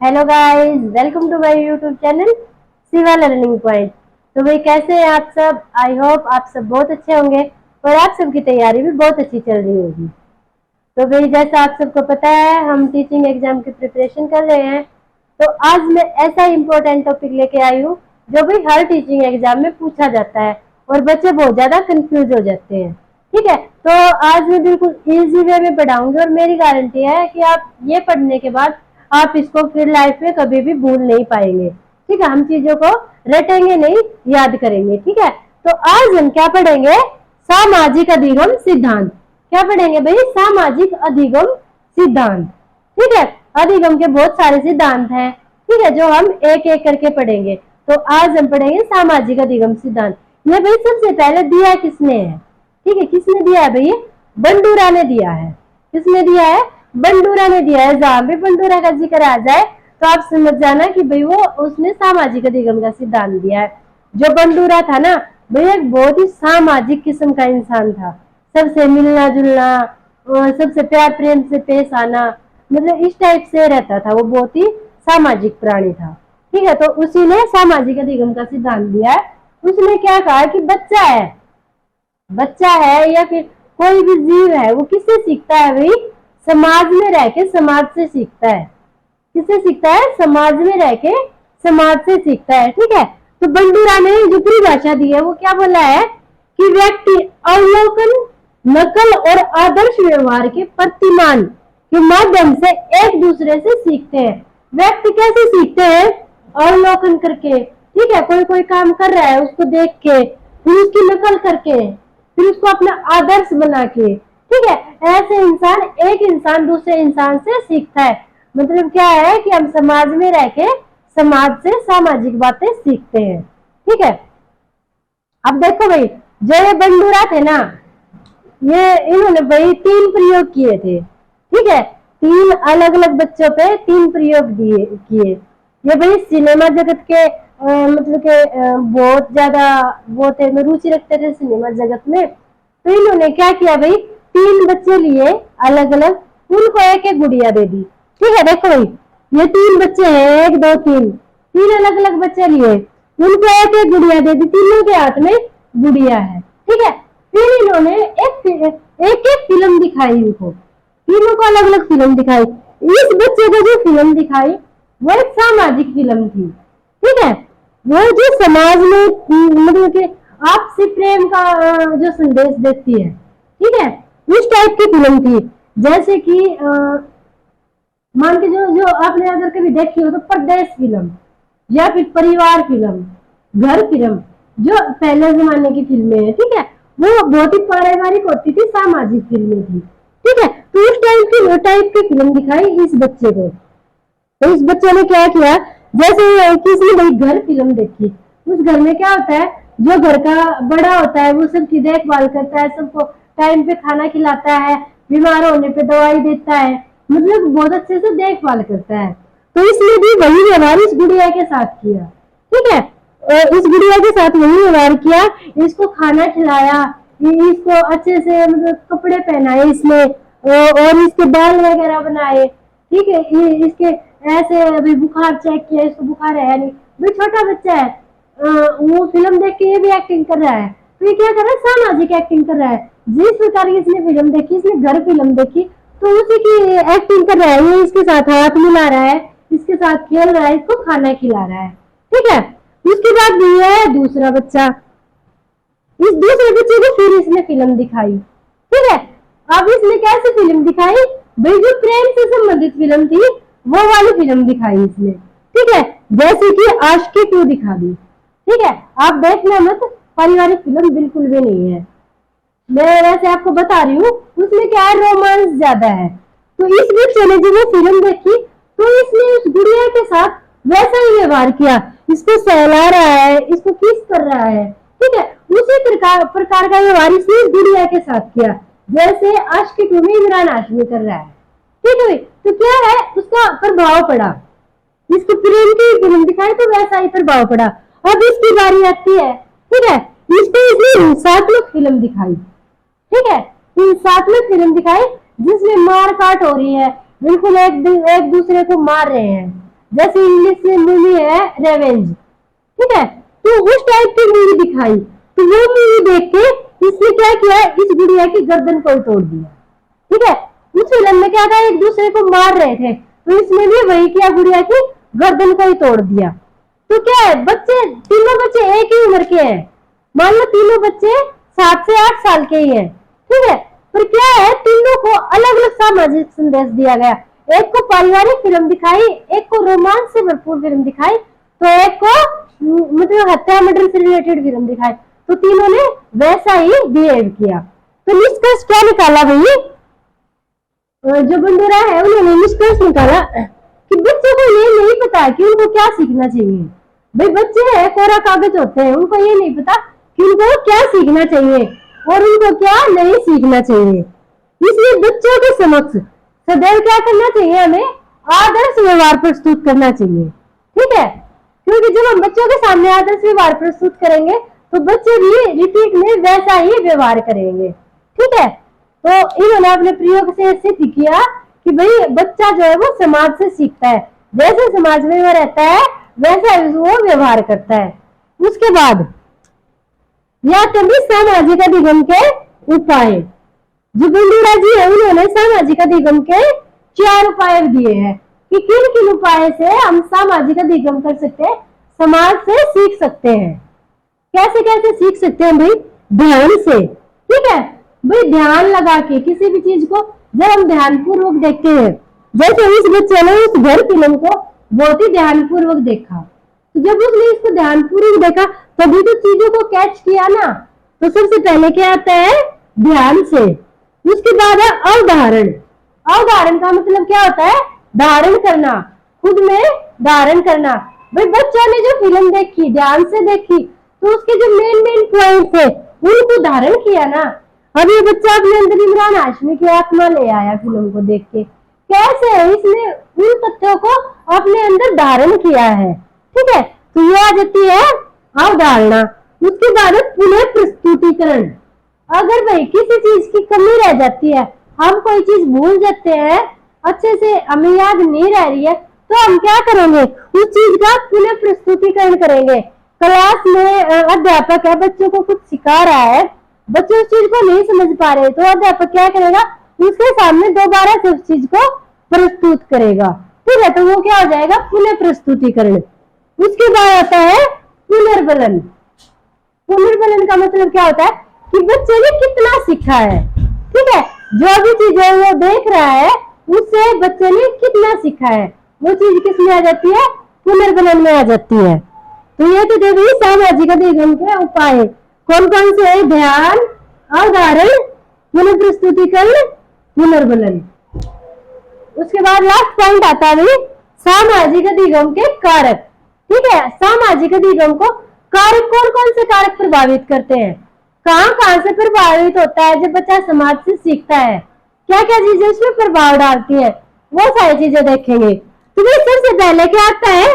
Hello guys, welcome to my YouTube channel Shiva learning point. तो भाई कैसे हैं आप सब? आई होप आप सब बहुत अच्छे होंगे और आप सबकी तैयारी भी बहुत अच्छी चल रही होगी। तो भाई जैसा आप सबको पता है, हम टीचिंग एग्जाम की प्रिपरेशन कर रहे हैं। तो आज मैं ऐसा इम्पोर्टेंट टॉपिक लेके आई हूँ जो भाई हर टीचिंग एग्जाम में पूछा जाता है और बच्चे बहुत ज्यादा कंफ्यूज हो जाते हैं। ठीक है, तो आज मैं बिल्कुल इजी वे में पढ़ाऊंगी और मेरी गारंटी है कि आप ये पढ़ने के बाद आप इसको फिर लाइफ में कभी भी भूल नहीं पाएंगे। ठीक है, हम चीजों को रटेंगे नहीं, याद करेंगे। ठीक है, तो आज हम क्या पढ़ेंगे? सामाजिक अधिगम सिद्धांत। क्या पढ़ेंगे भाई? सामाजिक अधिगम सिद्धांत। ठीक है, अधिगम के बहुत सारे सिद्धांत हैं, ठीक है, जो हम एक एक करके पढ़ेंगे। तो आज हम पढ़ेंगे सामाजिक अधिगम सिद्धांत। ये भाई सबसे पहले दिया किसने है? ठीक है, किसने दिया है भाई? बंडूरा ने दिया है। किसने दिया है? बंडूरा ने दिया है। जहां भी बंडूरा का जिक्र आ जाए तो आप समझ जाना कि भाई वो उसने सामाजिक अधिगम का सिद्धांत दिया है। जो बंडूरा था ना भाई, एक बहुत ही सामाजिक किस्म का इंसान था। सबसे मिलना जुलना, सबसे प्यार प्रेम से पेश आना, मतलब इस टाइप से रहता था। वो बहुत ही सामाजिक प्राणी था। ठीक है, तो उसी ने सामाजिक अधिगम का सिद्धांत दिया है। उसने क्या कहा कि बच्चा है या फिर कोई भी जीव है, वो किससे सीखता है भाई? समाज में रह के समाज से सीखता है। किससे सीखता है? समाज में रह के समाज से सीखता है। ठीक है, तो बंडूरा ने जो परिभाषा दी है वो क्या बोला है कि व्यक्ति अवलोकन, नकल और आदर्श व्यवहार के प्रतिमान के माध्यम से एक दूसरे से सीखते हैं। व्यक्ति कैसे सीखते हैं? अवलोकन करके। ठीक है, कोई कोई काम कर रहा है उसको देख के, फिर उसकी नकल करके, फिर उसको अपना आदर्श बना के। ठीक है, ऐसे इंसान, एक इंसान दूसरे इंसान से सीखता है। मतलब क्या है कि हम समाज में रह के समाज से सामाजिक बातें सीखते हैं। ठीक है, अब देखो भाई, जो ये बंडूरा थे ना, ये इन्होंने भाई 3 प्रयोग किए थे। ठीक है, 3 अलग अलग बच्चों पे 3 प्रयोग दिए किए। ये भाई सिनेमा जगत के मतलब के बहुत ज्यादा वो थे, रुचि रखते थे सिनेमा जगत में। तो इन्होंने क्या किया भाई, 3 बच्चे लिए अलग अलग, उनको एक एक गुड़िया दे दी। ठीक है, देखो भाई, ये 3 बच्चे हैं, 1 2 3, 3 अलग अलग बच्चे लिए, उनको एक एक गुड़िया दे दी। तीनों के हाथ में गुड़िया है। ठीक है, फिर इन्होंने एक एक फिल्म दिखाई उनको, तीनों को अलग अलग फिल्म दिखाई। इस बच्चे को जो फिल्म दिखाई वो एक सामाजिक फिल्म थी। ठीक है, वो जो समाज में मतलब कि आपसी प्रेम का जो संदेश देती है। ठीक है, उस टाइप की फिल्म थी। जैसे कि मान के जो जो आपने अगर कभी देखी हो तो परदेश फिल्म, या फिर परिवार फिल्म, घर फिल्म, जो पहले जमाने की फिल्में हैं। ठीक है, वो बहुत ही पारिवारिक होती थी, सामाजिक फिल्में थी। ठीक है, तो उस टाइप की फिल्म दिखाई इस बच्चे को। तो इस बच्चे ने क्या किया, जैसे किसी भाई घर फिल्म देखी, उस घर में क्या होता है, जो घर का बड़ा होता है वो सबकी देखभाल करता है, सबको टाइम पे खाना खिलाता है, बीमार होने पे दवाई देता है, मतलब बहुत अच्छे से देखभाल करता है। तो इसने भी वही व्यवहार इस गुड़िया के साथ किया। ठीक है, इस गुड़िया के साथ वही व्यवहार किया, इसको खाना खिलाया, इसको अच्छे से मतलब कपड़े पहनाए इसने, और इसके बाल वगैरह बनाए। ठीक है, इसके ऐसे अभी बुखार चेक किया, इसको बुखार है नहीं, भाई छोटा बच्चा है, वो फिल्म देख के ये भी एक्टिंग कर रहा है। तो ये क्या कर रहा है? सामाजिक एक्टिंग कर रहा है। जिस प्रकार की इसने फिल्म देखी, इसने घर फिल्म देखी, तो उसी की एक्टिंग कर रहा है। ये इसके साथ हाथ मिला रहा है, इसके साथ खेल रहा है, इसको खाना खिला रहा है। ठीक है, उसके बाद भी है दूसरा बच्चा, इस दूसरे बच्चे को फिर इसने फिल्म दिखाई। ठीक है, अब इसने कैसे फिल्म दिखाई भाई? जो प्रेम से संबंधित फिल्म थी वो वाली फिल्म दिखाई इसने। ठीक है, जैसे कि आशिकी 2 दिखा दी। ठीक है, आप देखना मत, पारिवारिक फिल्म बिल्कुल भी नहीं है। मैं वैसे आपको बता रही हूँ, उसमें क्या है, रोमांस ज्यादा है। तो इस बच्चे ने जब वो फिल्म देखी तो इसने उस गुड़िया के साथ वैसा ही व्यवहार किया, इसको सहला रहा है, इसको किस कर रहा है। ठीक है, उसी प्रकार का व्यवहार इसने इस गुड़िया के साथ किया, जैसे आशिकी 2 में इमरान हाशमी कर रहा है। ठीक है, तो क्या है, उसका प्रभाव पड़ा, इसको प्रेम की फिल्म दिखाई तो वैसा ही प्रभाव पड़ा। अब इसकी बारी आती है। ठीक है, इसको इसने हिंसात्मक फिल्म दिखाई। ठीक है, हिंसात्मक फिल्म दिखाई जिसमें मार काट हो रही है, बिल्कुल एक दूसरे को मार रहे हैं। जैसे इंग्लिश में मूवी है रेवेंज, ठीक है, तो उस टाइप की मूवी दिखाई। तो वो मूवी देख के इसने क्या किया, इस गुड़िया की गर्दन को तोड़ दिया, ठीक है। उस फिल्म में क्या था, एक दूसरे को मार रहे थे, तो इसने भी वही किया, गुड़िया की गर्दन को ही तोड़ दिया। तो क्या है, बच्चे तीनों बच्चे एक ही उम्र के हैं, मान लो तीनों बच्चे 7 से 8 साल के ही हैं, ठीक है। पर क्या है, तीनों को अलग अलग सामाजिक संदेश दिया गया। एक को पारिवारिक फिल्म दिखाई, एक को रोमांच से भरपूर फिल्म दिखाई, तो एक को मतलब हत्या मर्डर से रिलेटेड फिल्म दिखाई। तो तीनों ने वैसा ही बिहेव किया। तो निष्कर्ष क्या निकाला भाई, जो बंडोरा है उन्होंने निष्कर्ष निकाला कि बच्चों को ये नहीं पता कि उनको क्या सीखना चाहिए। भाई बच्चे है कोरा कागज होते हैं, उनको ये नहीं पता कि उनको क्या सीखना चाहिए और उनको क्या नहीं सीखना चाहिए। इसलिए बच्चों के समक्ष सदैव क्या करना चाहिए, हमें आदर्श व्यवहार प्रस्तुत करना चाहिए, ठीक है। क्योंकि जब हम बच्चों के सामने आदर्श व्यवहार प्रस्तुत करेंगे तो बच्चे भी रिपीट में वैसा ही व्यवहार करेंगे, ठीक है। तो इन्होंने अपने प्रयोग से सिद्ध किया कि भाई बच्चा जो है वो समाज से सीखता है, जैसे समाज में वो रहता है वैसा वो व्यवहार करता है। उसके बाद या कभी सामाजिक अधिगम के उपाय, जो बंडूरा जी है उन्होंने सामाजिक अधिगम के 4 उपाय दिए हैं कि किन किन उपाय से हम सामाजिक अधिगम कर सकते हैं, समाज से सीख सकते हैं। कैसे कैसे सीख सकते हैं भाई, ध्यान से, ठीक है। भाई ध्यान लगा के किसी भी चीज को जब हम ध्यान पूर्वक देखते हैं, जैसे इस बच्चे ने उस घर फिल्म को बहुत ही ध्यान पूर्वक देखा, तो जब उसने इसको ध्यान पूर्वक देखा तभी तो चीजों को कैच किया ना। तो सबसे पहले क्या आता है, ध्यान से। उसके बाद है अवधारण। अवधारण का मतलब क्या होता है, धारण करना, खुद में धारण करना। भाई बच्चों ने जो फिल्म देखी, ध्यान से देखी, तो उसके जो मेन पॉइंट थे उनको धारण किया ना। अब ये बच्चा अपने अंदर इमरान हाशमी की आत्मा ले आया फिल्म को देख के, कैसे इसने उन तथ्यों को अपने अंदर धारण किया है, ठीक है। तो ये आ जाती है अवधारणा। उसके बाद पुनः प्रस्तुतिकरण। अगर भाई किसी चीज की कमी रह जाती है, हम कोई चीज भूल जाते हैं, अच्छे से हमें याद नहीं रह रही है, तो हम क्या करेंगे, उस चीज का पुनः प्रस्तुतिकरण करेंगे। क्लास में अध्यापक है, बच्चों को कुछ सिखा रहा है, बच्चे उस चीज को नहीं समझ पा रहे, तो अध्यापक क्या करेगा, उसके सामने दोबारा से उस चीज को प्रस्तुत करेगा, ठीक है। तो वो क्या हो जाएगा, पुनः प्रस्तुतिकरण। उसके बाद आता है पुनर्बलन। पुनर्बलन का मतलब क्या होता है कि बच्चे ने कितना सीखा है, ठीक है। जो भी चीजें वो देख रहा है उससे बच्चे ने कितना सीखा है, वो चीज किस में आ जाती है, पुनर्बलन में आ जाती है। तो ये तो देखिए सामाजिक अधिगम के उपाय कौन कौन से है, ध्यान, अवधारण, पुनः प्रस्तुतिकरण, पुनर्बलन। उसके बाद लास्ट पॉइंट आता है सामाजिक अधिगम के कारक, ठीक है। सामाजिक अधिगम को कारक कौन कौन से कारक प्रभावित करते हैं, कहां कहां से प्रभावित होता है जब बच्चा समाज से सीखता है, क्या क्या चीजें उसमें प्रभाव डालती है, वो सारी चीजें देखेंगे। तो सबसे पहले क्या आता है,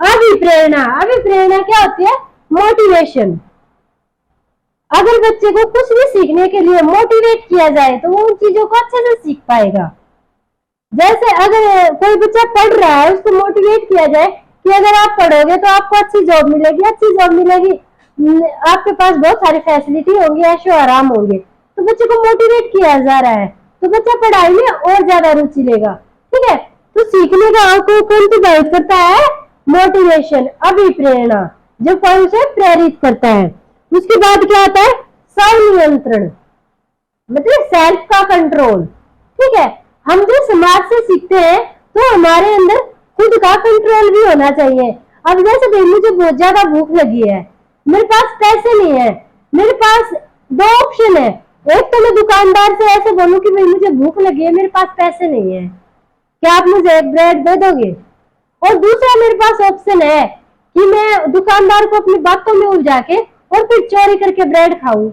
अभिप्रेरणा। अभिप्रेरणा क्या होती है, मोटिवेशन। अगर बच्चे को कुछ भी सीखने के लिए मोटिवेट किया जाए तो वो उन चीजों को अच्छे से सीख पाएगा। जैसे अगर कोई बच्चा पढ़ रहा है, उसको मोटिवेट किया जाए कि अगर आप पढ़ोगे तो आपको अच्छी जॉब मिलेगी, अच्छी जॉब मिलेगी, आपके पास बहुत सारी फैसिलिटी होंगी, ऐशो आराम होंगे, तो बच्चे को मोटिवेट किया जा रहा है, तो बच्चा पढ़ाई में और ज्यादा रुचि लेगा, ठीक है। तो सीखने का आपको कौन प्रभावित करता है, मोटिवेशन, अभिप्रेरणा, जो कौन से प्रेरित करता है। उसके बाद क्या आता है, स्वनियंत्रण, मतलब सेल्फ का कंट्रोल, ठीक है। हम जो समाज से सीखते हैं तो हमारे अंदर खुद का कंट्रोल भी होना चाहिए। अब जैसे भाई मुझे बहुत ज्यादा भूख लगी है, मेरे पास पैसे नहीं है, मेरे पास 2 ऑप्शन है, एक तो मैं दुकानदार से ऐसे बोलूं कि भाई मुझे भूख लगी है, मेरे पास पैसे नहीं है, क्या आप मुझे एक ब्रेड दे दोगे, और दूसरा मेरे पास ऑप्शन है कि मैं दुकानदार को अपनी बातों में उलझा के और फिर चोरी करके ब्रेड खाऊं।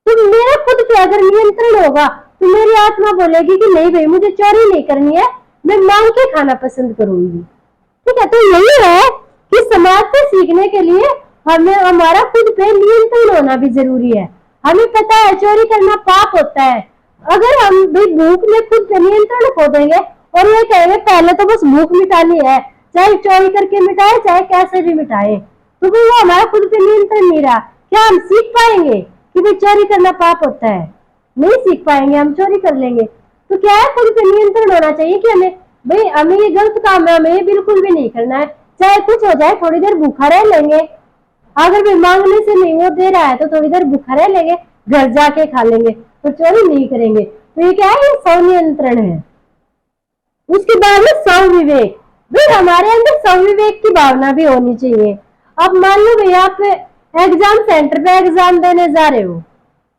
तो मेरा खुद पे अगर नियंत्रण होगा तो मेरी आत्मा बोलेगी कि नहीं भाई मुझे चोरी नहीं करनी है, मैं मांग के खाना पसंद करूंगी, ठीक है। तो यही है कि समाज से सीखने के लिए हमें हमारा खुद पे नियंत्रण होना भी जरूरी है। हमें पता है चोरी करना पाप होता है, अगर हम भी भूख में खुद पे नियंत्रण खो देंगे और ये कहेंगे पहले तो बस भूख मिटानी है, चाहे चोरी करके मिटाए चाहे कैसे भी मिटाए, तो भाई वो हमारा खुद पे नियंत्रण नहीं रहा। क्या हम सीख पाएंगे कि भाई चोरी करना पाप होता है? नहीं सीख पाएंगे, हम चोरी कर लेंगे। तो क्या है, खुद पे नियंत्रण होना चाहिए कि हमें ये गलत काम है, हमें ये बिल्कुल भी नहीं करना है। चाहे कुछ हो जाए, थोड़ी देर भूखा रह लेंगे, अगर भी मांगने से नहीं वो दे रहा है तो थोड़ी देर भूखा रह लेंगे, घर जाके खा लेंगे, तो चोरी नहीं करेंगे। तो ये क्या है, ये स्वनियंत्रण है। उसके बाद में स्वविवेक, भाई हमारे अंदर स्वविवेक की भावना भी होनी चाहिए। अब मान लो भैया आप एग्जाम सेंटर पे एग्जाम देने जा रहे हो,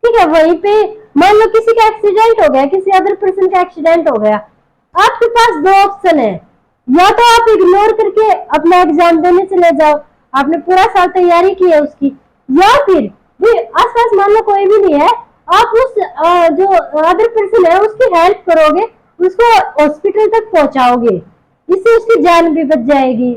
ठीक है, वहीं पे मान लो किसी का एक्सीडेंट हो गया, किसी अदर पर्सन का एक्सीडेंट हो गया, आपके पास दो ऑप्शन है, या तो आप इग्नोर करके अपना एग्जाम देने चले जाओ, आपने पूरा साल तैयारी की है उसकी, या फिर भी आसपास मान लो कोई भी नहीं है, आप उस जो अदर पर्सन है उसकी हेल्प करोगे, उसको हॉस्पिटल तक पहुंचाओगे, इससे उसकी जान भी बच जाएगी।